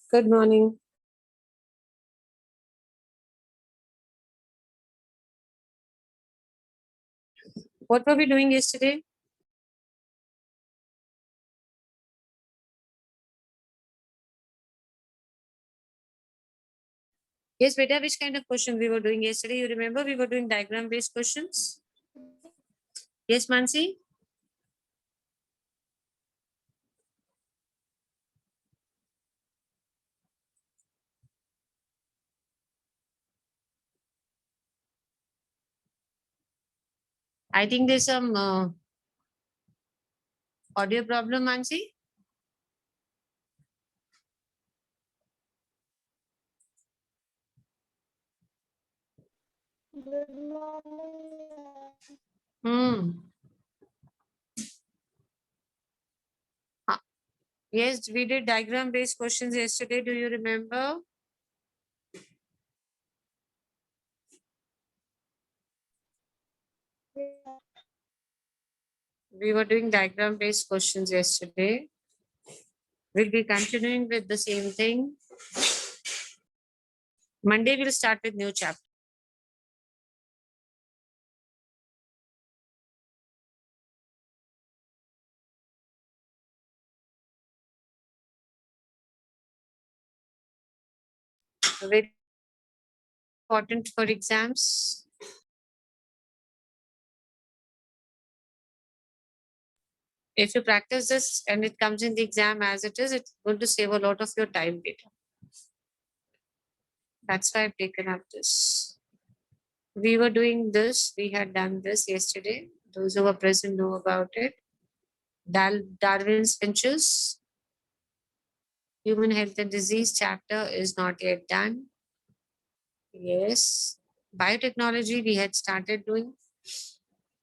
Good morning. What were we doing yesterday? Yes, beta, which kind of question we were doing yesterday? You remember we were doing diagram based questions? Yes, Mansi? I think there's some audio problem, Mansi. Good morning. Yes, we did diagram based questions yesterday. Do you remember? We were doing diagram based questions yesterday. We'll be continuing with the same thing. Monday, we'll start with new chapter. Very important for exams. If you practice this and it comes in the exam as it is, it's going to save a lot of your time data. That's why I've taken up this. We were doing this, we had done this yesterday. Those who were present know about it. Darwin's finches, human health and disease chapter is not yet done. Yes. Biotechnology we had started doing.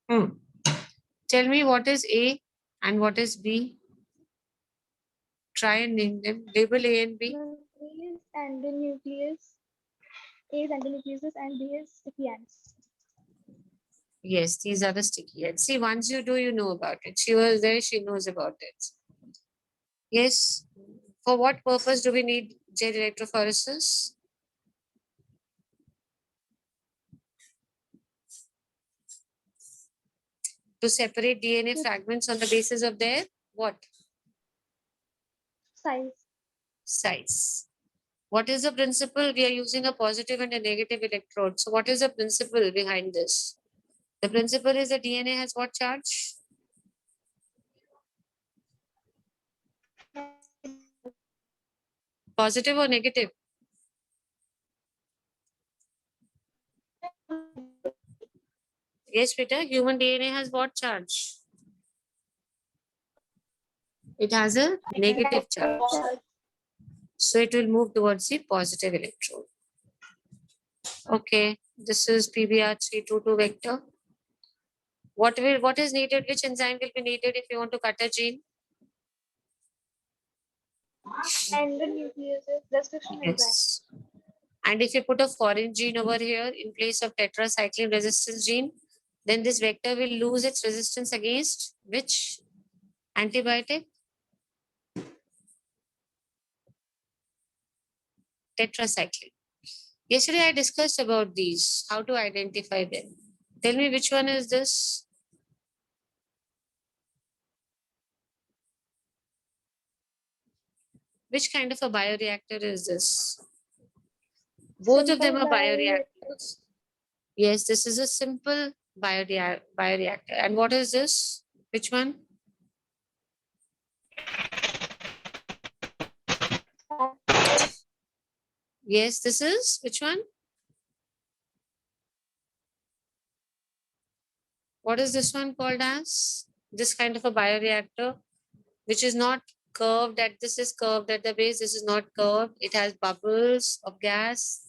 Tell me what is A and what is B? Try and name them. Label A and B. Nucleus and the nucleus. A is endonucleases and B is sticky ends. Yes, these are the sticky ends. See, once you do, you know about it. She was there, she knows about it. Yes. For what purpose do we need jet electrophoresis? To separate DNA fragments on the basis of their what? Size. Size. What is the principle? We are using a positive and a negative electrode. So what is the principle behind this? The principle is the DNA has what charge? Positive or negative? Yes, Peter, human DNA has what charge? It has a negative charge. So it will move towards the positive electrode. Okay, this is PBR322 vector. What is needed? Which enzyme will be needed if you want to cut a gene? Endonucleases, restriction enzyme. Yes. And if you put a foreign gene over here in place of tetracycline resistance gene, then this vector will lose its resistance against which antibiotic? Tetracycline. Yesterday I discussed about these, how to identify them. Tell me which one is this? Which kind of a bioreactor is this? Both of them are bioreactors. Yes, this is a simple bioreactor. And what is this? Which one? Yes, this is which one? What is this one called as? This kind of a bioreactor, which is not curved at this is curved at the base. This is not curved. It has bubbles of gas.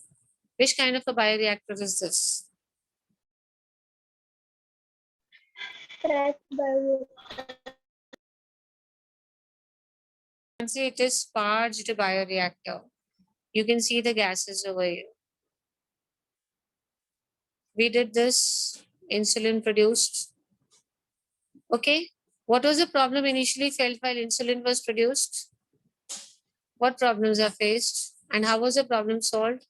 Which kind of a bioreactor is this? See, it is sparged bioreactor. You can see the gases over here. We did this, insulin produced. Okay. What was the problem initially felt while insulin was produced? What problems are faced and how was the problem solved?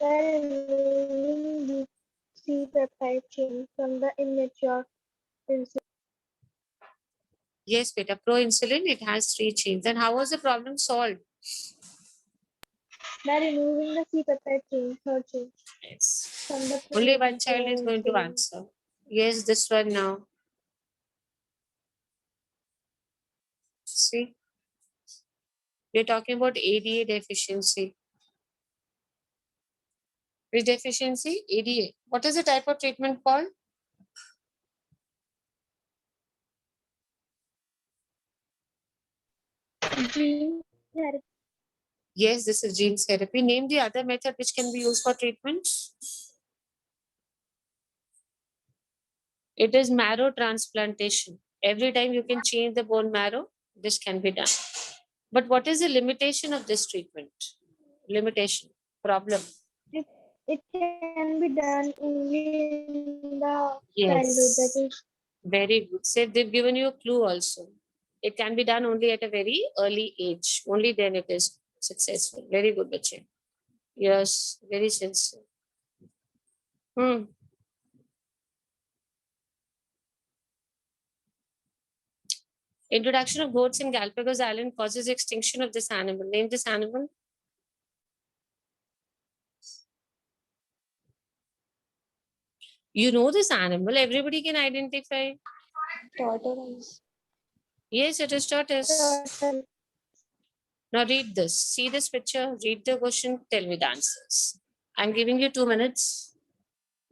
By removing the C-peptide chain from the immature insulin. Yes, beta. Proinsulin, it has 3 chains. And how was the problem solved? By removing the C-peptide chain, third chain, Yes. from the Only one child is going to proinsulin. answer. Yes, this one now. See, we're talking about ADA deficiency. Which deficiency? ADA. What is the type of treatment called? Gene therapy. Yes, this is gene therapy. Name the other method which can be used for treatment. It is marrow transplantation. Every time you can change the bone marrow, this can be done. But what is the limitation of this treatment? Limitation, problem. It can be done only in the childhood, that Yes, is very good. Say they've given you a clue also. It can be done only at a very early age. Only then it is successful. Very good, Bache. Yes, very sincere. Hmm. Introduction of goats in Galapagos Island causes extinction of this animal. Name this animal. You know this animal. Everybody can identify. tortoise. Yes, it is tortoise. Turtle. Now read this. See this picture. Read the question. Tell me the answers. I'm giving you 2 minutes.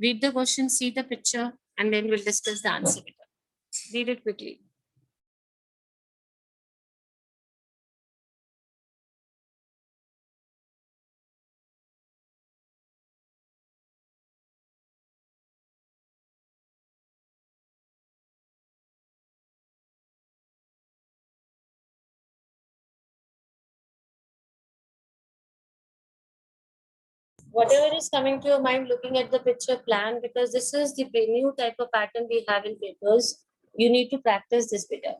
Read the question, see the picture, and then we'll discuss the answer. Read it quickly. Whatever is coming to your mind looking at the picture, plan, because this is the new type of pattern we have in papers. You need to practice this better.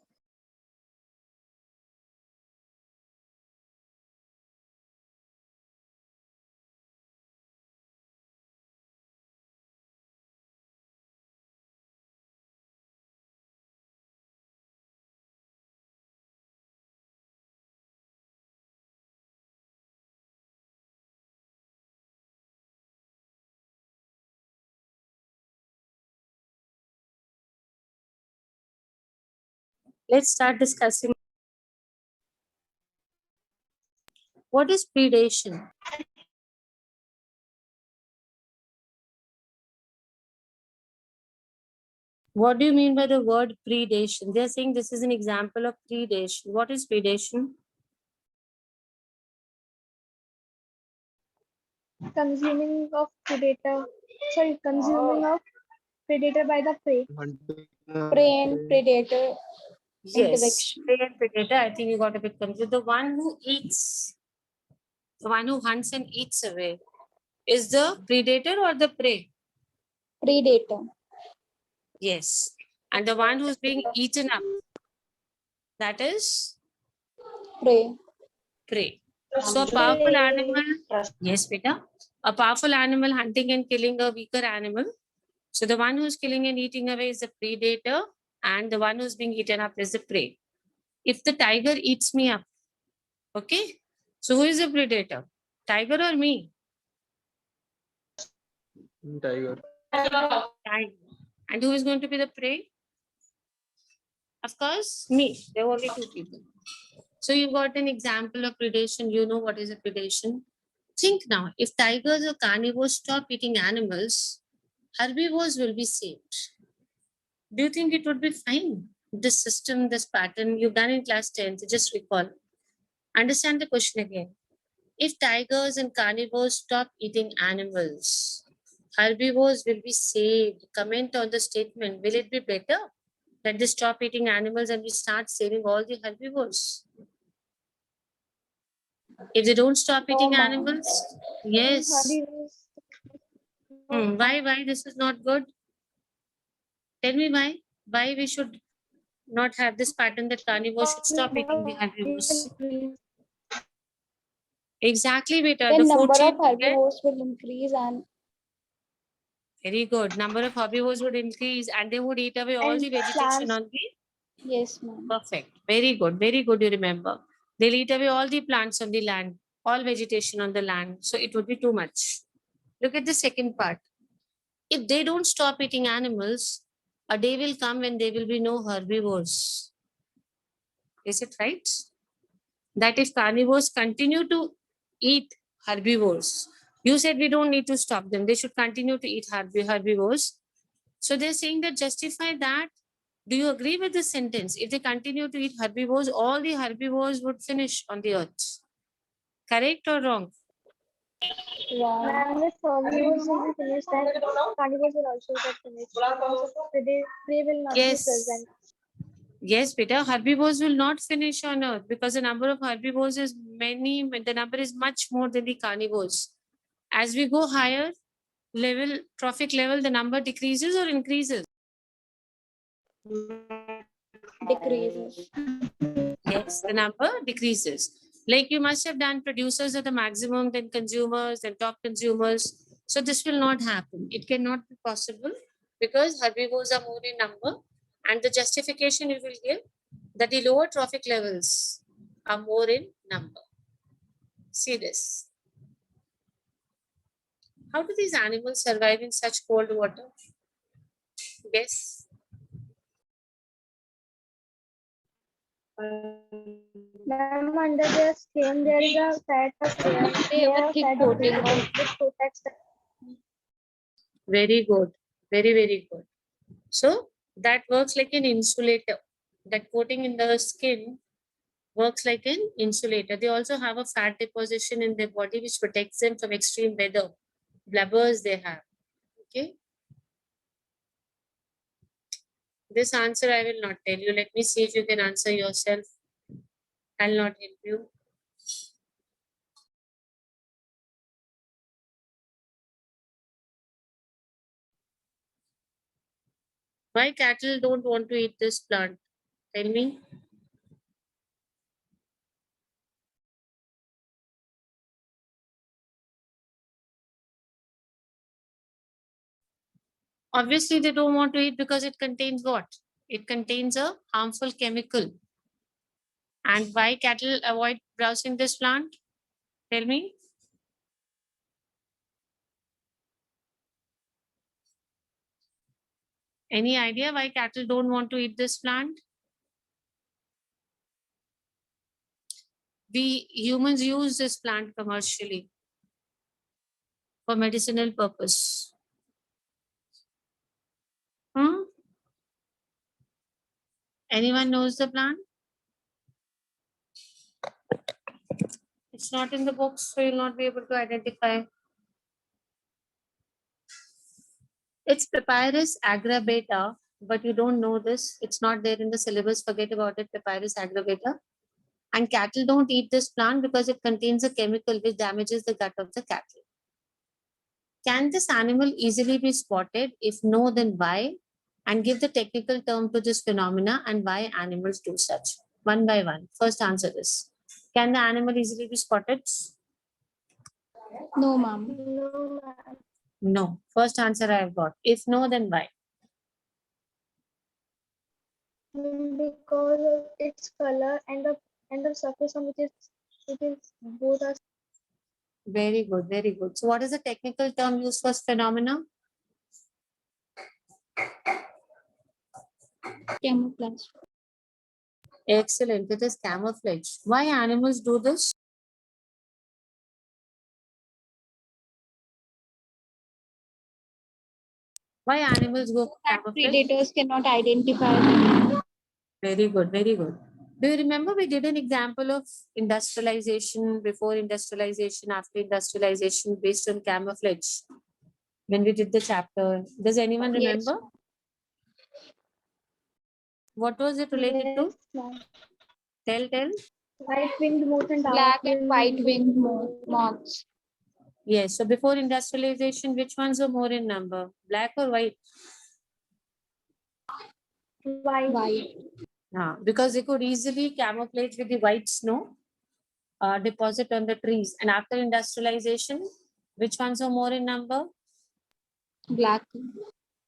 Let's start discussing. What is predation? What do you mean by the word predation? They're saying this is an example of predation. What is predation? Consuming of predator. Sorry, consuming of predator by the prey. Prey and predator Yes, interaction. prey and predator. I think you got a bit confused. The one who eats, the one who hunts and eats away, is the predator or the prey? Predator. Yes. And the one who's being eaten up, that is Prey. prey. So a powerful animal, yes, beta. A powerful animal hunting and killing a weaker animal. So the one who's killing and eating away is the predator, and the one who's being eaten up is the prey. If the tiger eats me up, okay. So who is the predator? Tiger or me? Tiger. Tiger. And who is going to be the prey? Of course, me. There are only 2 people. So you got an example of predation. You know what is a predation. Think now, if tigers or carnivores stop eating animals, herbivores will be saved. Do you think it would be fine? This system, this pattern, you've done in class 10th, just recall. Understand the question again. If tigers and carnivores stop eating animals, herbivores will be saved. Comment on the statement. Will it be better that they stop eating animals and we start saving all the herbivores? If they don't stop eating animals, yes. Herbivores. Why this is not good? Tell me why. Why we should not have this pattern that carnivores should stop eating the herbivores. Exactly, beta. The The food number chain of will get herbivores will increase and very good. Number of herbivores would increase and they would eat away all And the vegetation plants- on the. yes, ma'am. Perfect. Very good. Very good. You remember. They'll eat away all the plants on the land, all vegetation on the land. So it would be too much. Look at the second part. If they don't stop eating animals, a day will come when there will be no herbivores. Is it right? That if carnivores continue to eat herbivores, you said we don't need to stop them. They should continue to eat herbivores. So they're saying that justify that. Do you agree with this sentence? If they continue to eat herbivores, all the herbivores would finish on the earth. Correct or wrong? Wrong. Ma'am, if herbivores will be finished, then carnivores will also get finished. Prey will not be Yes. present. Yes, beta. Herbivores will not finish on earth because the number of herbivores is many, the number is much more than the carnivores. As we go higher level, trophic level, the number decreases or increases? Decreases. Yes, the number decreases. Like you must have done producers are the maximum, then consumers, then top consumers. So this will not happen. It cannot be possible because herbivores are more in number. And the justification you will give that the lower trophic levels are more in number. See this. How do these animals survive in such cold water? Yes. Ma'am, under their skin, there is a fat layer. They have a thick coating of which protects the Very good. Very, very good. So that works like an insulator. That coating in the skin works like an insulator. They also have a fat deposition in their body which protects them from extreme weather, blubbers they have. Okay. This answer I will not tell you. Let me see if you can answer yourself. I'll not help you. Why cattle don't want to eat this plant? Tell me. Obviously, they don't want to eat because it contains what? It contains a harmful chemical. And why cattle avoid browsing this plant? Tell me. Any idea why cattle don't want to eat this plant? We humans use this plant commercially for medicinal purpose. Hmm? Anyone knows the plant? It's not in the books, so you'll not be able to identify. It's Papyrus agrabata, but you don't know this. It's not there in the syllabus. Forget about it. Papyrus agrabata. And cattle don't eat this plant because it contains a chemical which damages the gut of the cattle. Can this animal easily be spotted? If no, then why? And give the technical term to this phenomena and why animals do such. One by one. First answer this. Can the animal easily be spotted? no, ma'am. no, ma'am. No. First answer I have got. If no, then why? Because of its color and the surface on which it is both are Very good, very good. So what is the technical term used for phenomena? Camouflage. Excellent. It is camouflage. Why animals do this? Why animals go for That camouflage? predators cannot identify them. Very good, very good. Do you remember we did an example of industrialization, before industrialization, after industrialization based on camouflage when we did the chapter? Does anyone Yes. remember? What was it related to? yes, ma'am. Tell. White-winged moth and Black and dark-winged white-winged moths. Yes. So before industrialization, which ones were more in number? Black or white? white. White. Because they could easily camouflage with the white snow deposit on the trees. And after industrialization, which ones are more in number? Black.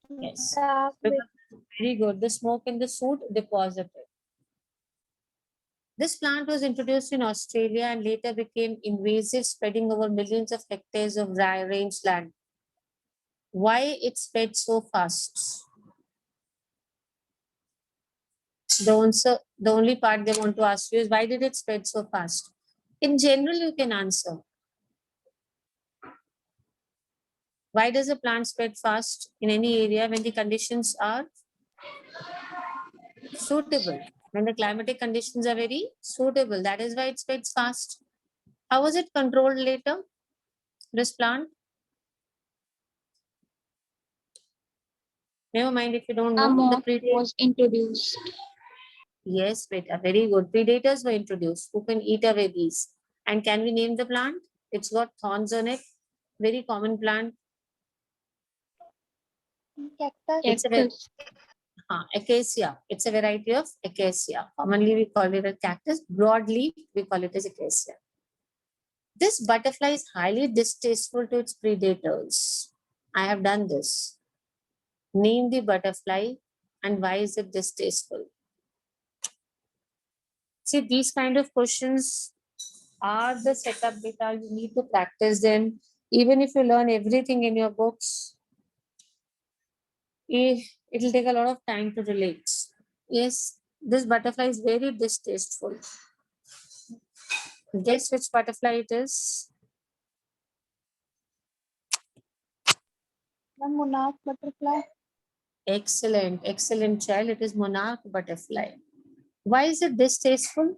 Yes. Dark gray. Very good. The smoke in the soot deposited. This plant was introduced in Australia and later became invasive, spreading over millions of hectares of rangeland. Why it spread so fast? The only part they want to ask you is why did it spread so fast? In general, you can answer. Why does a plant spread fast in any area when the conditions are suitable? When the climatic conditions are very suitable, that is why it spreads fast. How was it controlled later, this plant? Never mind if you don't A know. The moth predators. was introduced. Yes, beta, very good. Predators were introduced who can eat away these. And can we name the plant? It's got thorns on it. Very common plant. Cactus. It's a Cactus. acacia. It's a variety of acacia. Commonly we call it a cactus. Broadleaf, we call it as acacia. This butterfly is highly distasteful to its predators. I have done this. Name the butterfly and why is it distasteful? See, these kind of questions are the setup data. You need to practice them. Even if you learn everything in your books, it will take a lot of time to relate. Yes, this butterfly is very distasteful. Guess which butterfly it is? The monarch butterfly. Excellent, excellent child. It is monarch butterfly. Why is it distasteful?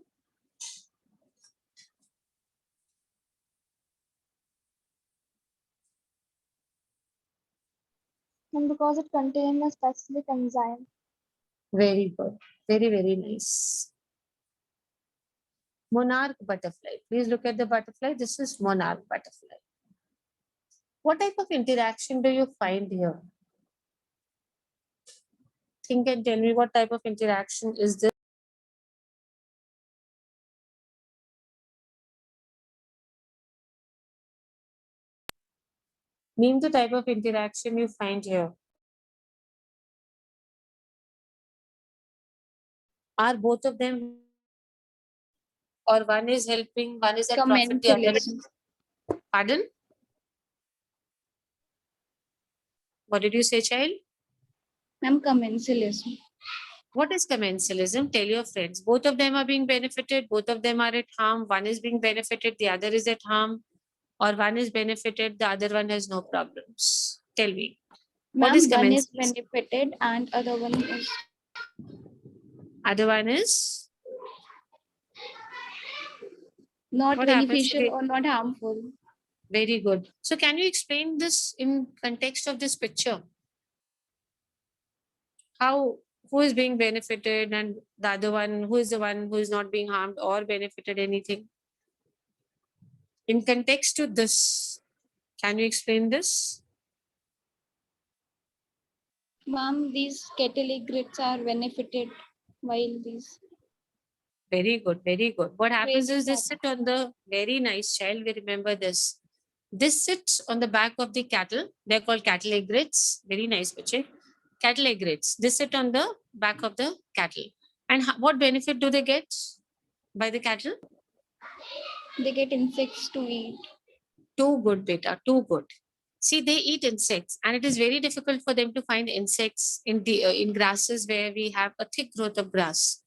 And because it contains a specific enzyme. Very good. Very, very nice. Monarch butterfly. Please look at the butterfly. This is monarch butterfly. What type of interaction do you find here? Think and tell me what type of interaction is this? Name the type of interaction you find here. Are both of them or one is helping, one is at profit, the other is... Commensalism. Pardon? What did you say, child? Ma'am, commensalism. What is commensalism? Tell your friends. Both of them are being benefited. Both of them are at harm. One is being benefited. The other is at harm. Or one is benefited. The other one has no problems. Tell me. What Ma'am, is one is commensalism? benefited and other one is Other one is not what happens to beneficial the... or not harmful. Very good. So can you explain this in context of this picture? How, who is being benefited and the other one, who is the one who is not being harmed or benefited anything? In context to this, can you explain this? Ma'am, these cattle egrets are benefited while these Very good, very good. What happens range is this sit on the... Very nice child, we remember this. This sits on the back of the cattle. They're called cattle egrets. Very nice, Bache. Cattle egrets. They sit on the back of the cattle. And what benefit do they get by the cattle? they get insects to eat. Too good, beta, too good. See, they eat insects, and it is very difficult for them to find insects in the in grasses where we have a thick growth of grass.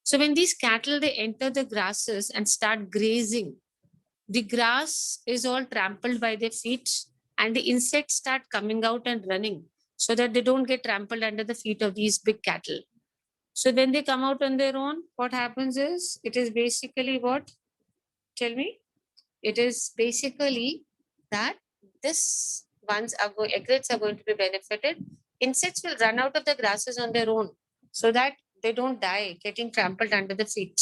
So when these cattle they enter the grasses and start grazing, the grass is all trampled by their feet, and the insects start coming out and running so that they don't get trampled under the feet of these big cattle. So when they come out on their own, what happens is it is basically what? Tell me. It is basically that this ones are going, egrets are going to be benefited. Insects will run out of the grasses on their own so that they don't die getting trampled under the feet.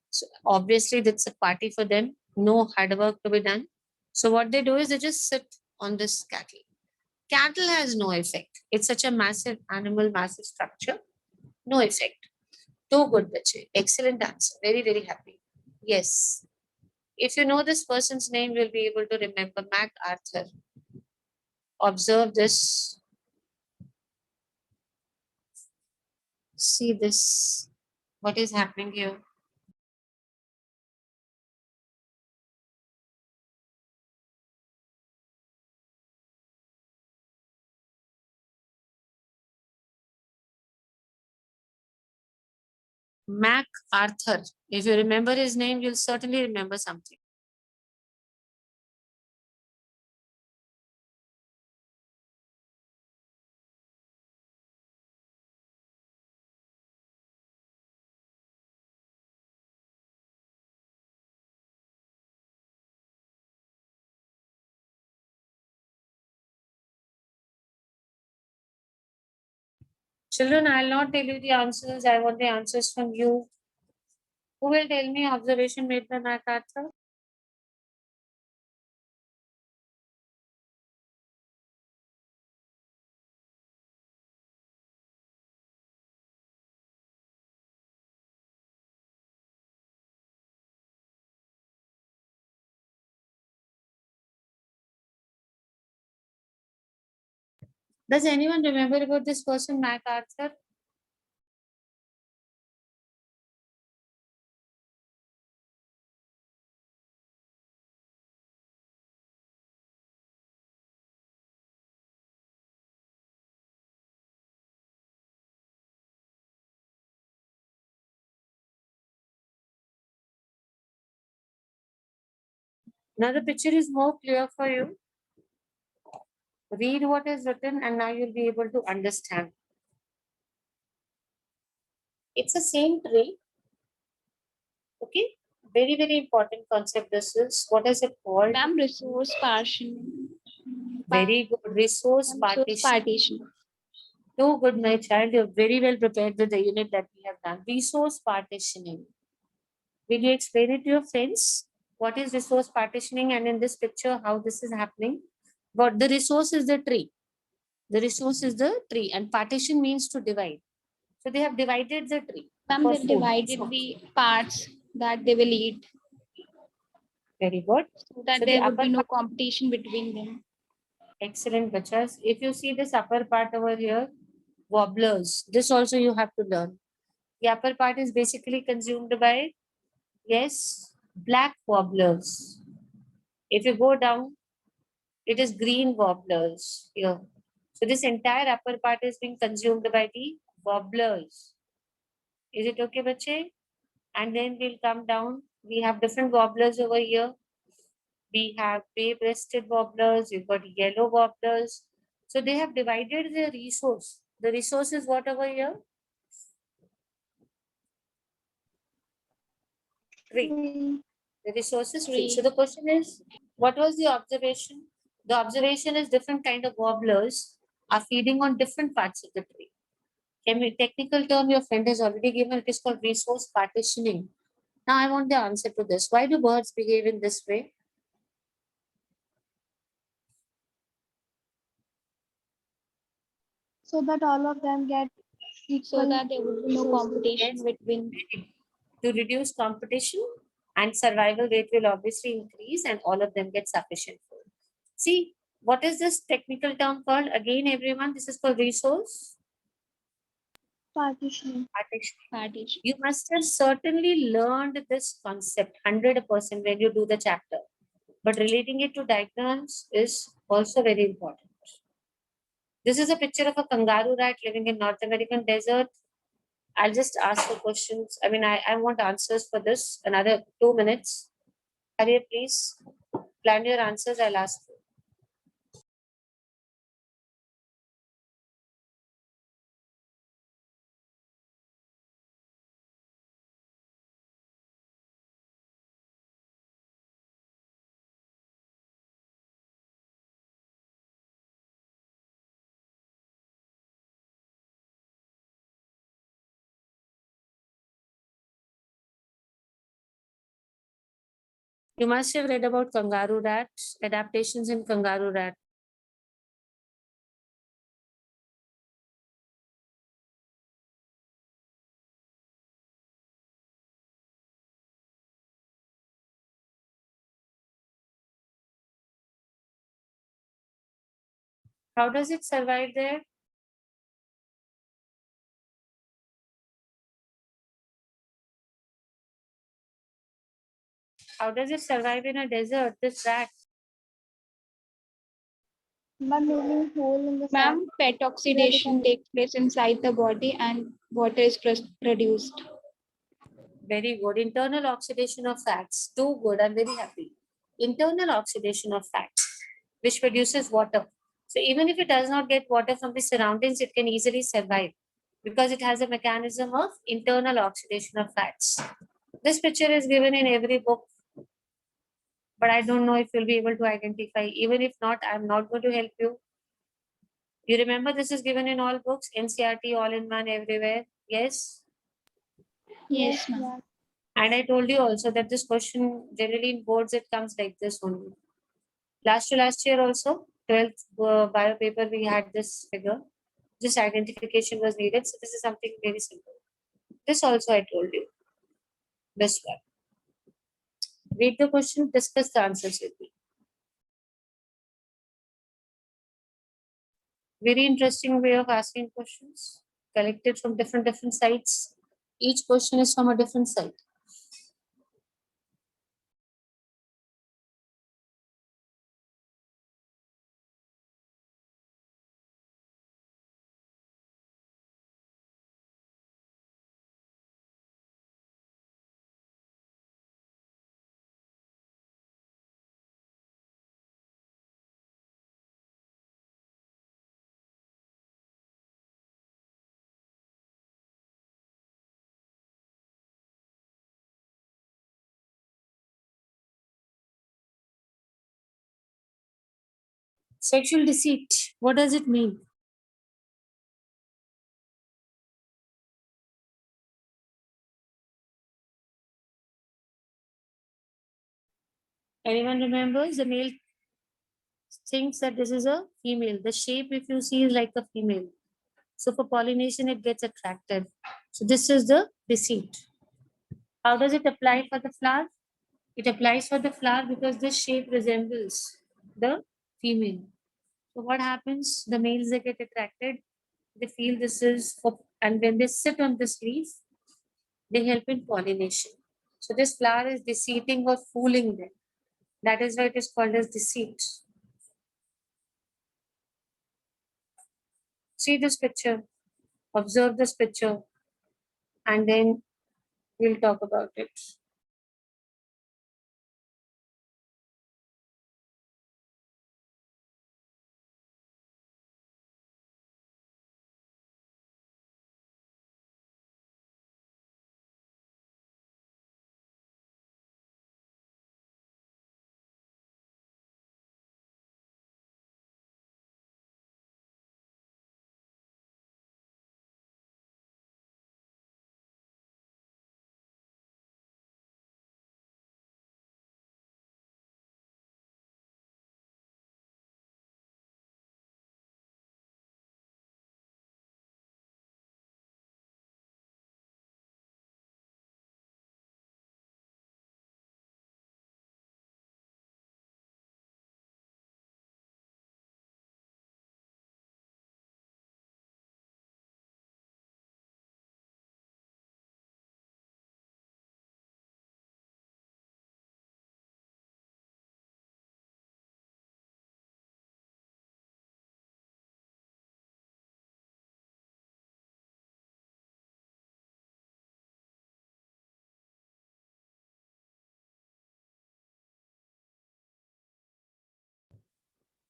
So obviously that's a party for them. No hard work to be done. So what they do is they just sit on this cattle. Cattle has no effect. It's such a massive animal, massive structure. No effect. Too good, bache. Excellent answer. Very, very happy. Yes. If you know this person's name, you'll be able to remember MacArthur. Observe this. See this. What is happening here? MacArthur. If you remember his name, you'll certainly remember something. Children, I'll not tell you the answers. I want the answers from you. Who will tell me observation made by MacArthur? Does anyone remember about this person, MacArthur? Now the picture is more clear for you. Read what is written and now you'll be able to understand. It's the same tree. Okay. Very, very important concept. This is what is it called? Ma'am, resource partition. Very good. Resource Resource partition. partition. Too good, my child. You're very well prepared with the unit that we have done. Resource partitioning. Will you explain it to your friends? What is resource partitioning? And in this picture, how this is happening? But the resource is the tree. The resource is the tree, and partition means to divide. So they have divided the tree. Ma'am, For they food. divided So, the parts that they will eat very good. so that So the there would upper be no part, competition between them. excellent, bachas. If you see this upper part over here, wobblers. This also you have to learn. The upper part is basically consumed by, yes, black wobblers. If you go down, it is green wobblers here. So this entire upper part is being consumed by the wobblers. Is it okay, bache? And then we'll come down. We have different wobblers over here. We have bay-breasted wobblers. We've got yellow wobblers. So they have divided their resource. The resource is what over here? Tree. The resource is tree. So the question is, what was the observation? The observation is different kind of wobblers are feeding on different parts of the tree. Technical term your friend has already given. It is called resource partitioning. Now I want the answer to this. Why do birds behave in this way? So that all of them get So equal. that there would be no competition Yes. between. To reduce competition and survival rate will obviously increase and all of them get sufficient food. See, what is this technical term called? Again, everyone, this is called resource Partitioning. Partition. You must have certainly learned this concept 100% when you do the chapter, but relating it to diagrams is also very important. This is a picture of a kangaroo rat living in North American desert. I'll just ask the questions. I mean, I want answers for this. Another 2 minutes. Hurry up, please. Plan your answers. I'll ask you. You must have read about kangaroo rats, adaptations in kangaroo rat. How does it survive there? How does it survive in a desert? This rat. By moving hole in the fat. Ma'am, PET oxidation takes place inside the body and water is produced. Very good. Internal oxidation of fats. Too good. I'm very happy. Internal oxidation of fats, which produces water. So even if it does not get water from the surroundings, it can easily survive because it has a mechanism of internal oxidation of fats. This picture is given in every book, but I don't know if you'll be able to identify. Even if not, I'm not going to help you. You remember this is given in all books, NCERT, all in one, everywhere. Yes. Yes, ma'am. And I told you also that this question generally in boards it comes like this only. Last to last year also, 12th bio paper, we had this figure. This identification was needed. So this is something very simple. This also I told you. This one. Read the question, discuss the answers with me. Very interesting way of asking questions, collected from different sites. Each question is from a different site. Sexual deceit, what does it mean? Anyone remembers? The male thinks that this is a female. The shape, if you see, is like a female. So for pollination, it gets attracted. So this is the deceit. How does it apply for the flower? It applies for the flower because this shape resembles the female. So what happens? The males, they get attracted. They feel this is for, and when they sit on this leaf, they help in pollination. So this flower is deceiving or fooling them. That is why it is called as deceit. See this picture, observe this picture, and then we'll talk about it.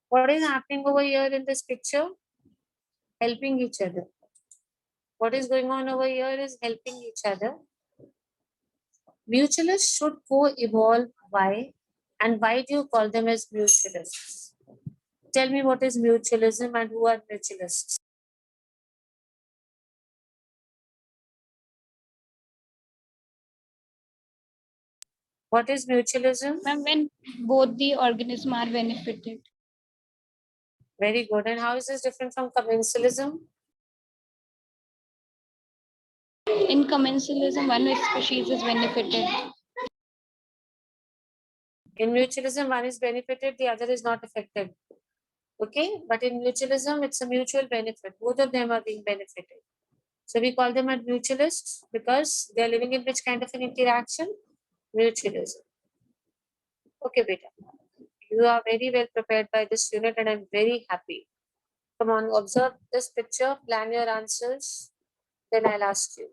What is happening over here in this picture? Helping each other. What is going on over here is helping each other. Mutualists should co-evolve. Why? And why do you call them as mutualists? Tell me what is mutualism and who are mutualists? What is mutualism? Ma'am, when both the organisms are benefited. Very good. And how is this different from commensalism? In commensalism, one species is benefited. In mutualism, one is benefited, the other is not affected. Okay, but in mutualism, it's a mutual benefit. Both of them are being benefited. So we call them as mutualists because they are living in which kind of an interaction? Mutualism. Okay, beta. You are very well prepared by this unit and I'm very happy. Come on, observe this picture, plan your answers, then I'll ask you.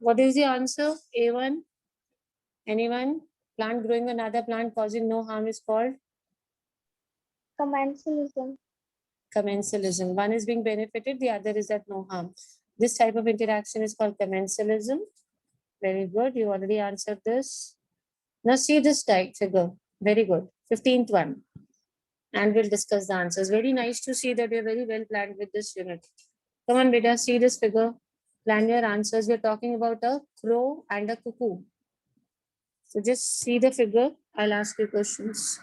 What is the answer? A1? Anyone? Plant growing another plant causing no harm is called Commensalism. commensalism. One is being benefited, the other is at no harm. This type of interaction is called commensalism. Very good. You already answered this. Now see this type figure. Very good. 15th one. And we'll discuss the answers. Very nice to see that you're very well planned with this unit. Come on, beta, see this figure. Plan your answers. We're talking about a crow and a cuckoo. So just see the figure. I'll ask you questions.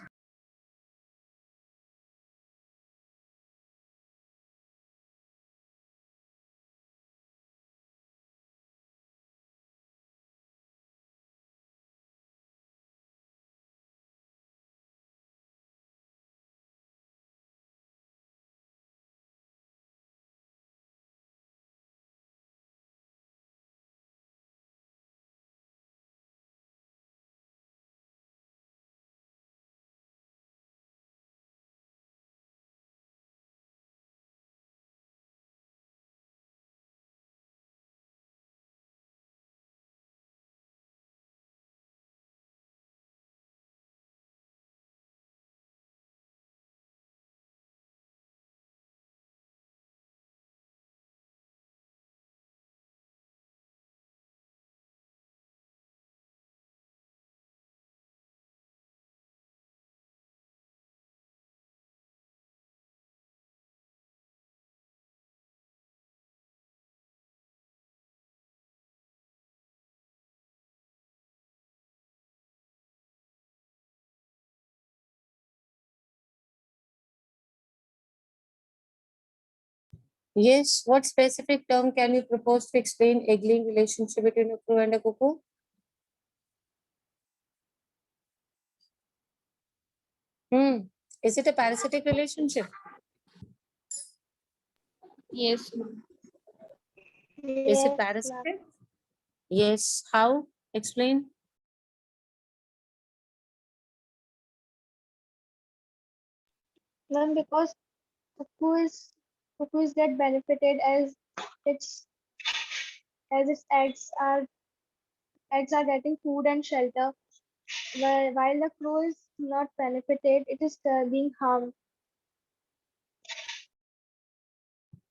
Yes, what specific term can you propose to explain egg-laying relationship between a crow and a cuckoo? Hmm. Is it a parasitic relationship? Yes, ma'am. Is it Yes, ma'am. parasitic? Yes. How? Explain. Ma'am, because cuckoo is get benefited its its eggs are getting food and shelter, while the crow is not benefited, it is being harmed.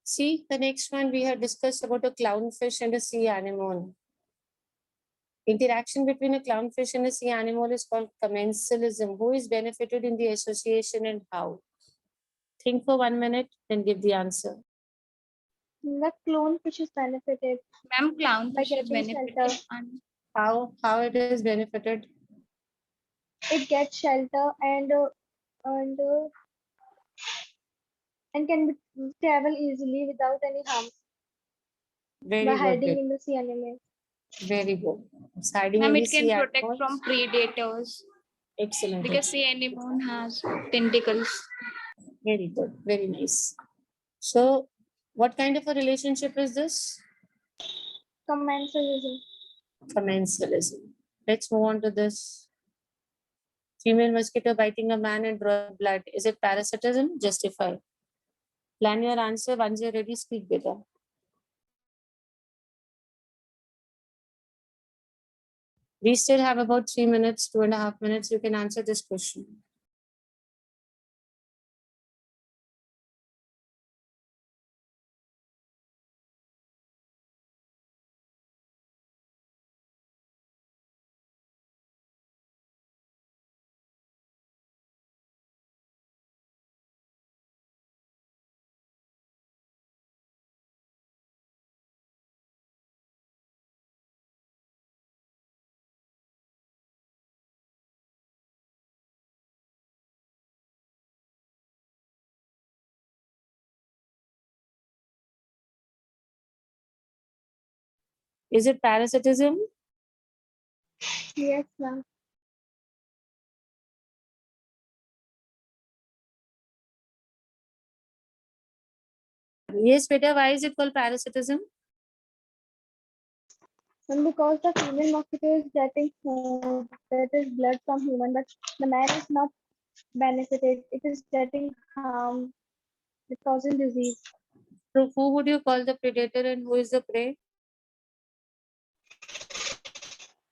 See, the next one we have discussed about a clownfish and a sea anemone. Interaction between a clownfish and a sea animal is called commensalism. Who is benefited in the association and how? Think for 1 minute, then give the answer. The clownfish is benefited Ma'am, by clownfish is getting benefited shelter. and How it is benefited? It gets shelter and uh, and can travel easily without any harm by Very good. hiding in the sea anemone. Very good. It's hiding in ma'am, the it can sea protect animals. from predators Excellent. because sea anemone has tentacles. Very good. Very nice. So, what kind of a relationship is this? Commensalism. Commensalism. Let's move on to this. Female mosquito biting a man and drawing blood. Is it parasitism? Justify. Plan your answer. Once you're ready, speak better. We still have about 3 minutes, 2.5 minutes. You can answer this question. Is it parasitism? Yes, ma'am. Yes, beta. Why is it called parasitism? And because the female mosquito is getting food, that is blood from human, but the man is not benefited. It is getting harm. It causing disease. So, who would you call the predator and who is the prey?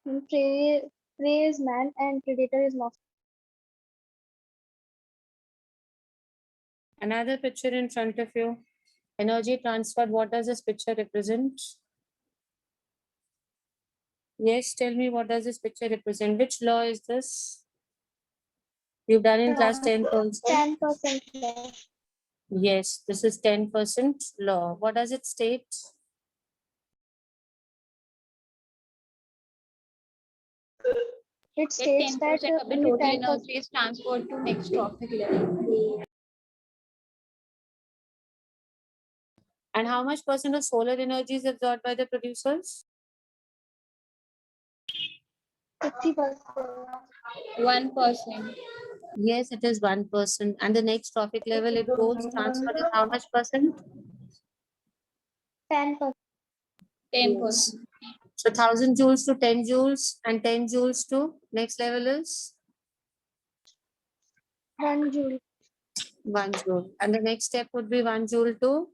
And prey is man and predator is mosquito. Another picture in front of you. Energy transferred. What does this picture represent? Yes, tell me what does this picture represent? Which law is this? You've done in class 10th also. 10% less. Yes, this is 10% law. What does it state? It states that 10% of the only total 10%. energy is transferred to next trophic level. And how much percent of solar energy is absorbed by the producers? 50%. 1%. Yes, it is 1%. And the next trophic level it goes transferred is how much percent? 10%. 10%. Yes. So 1000 joules to 10 joules and 10 joules to next level is 1 joule. 1 joule. And the next step would be 1 joule to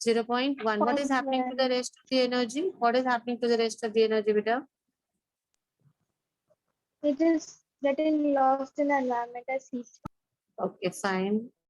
0.1. What is happening to the 0.1. rest of the energy? What is happening to the rest of the energy, Beta? It is getting lost in the environment as heat. Okay, fine.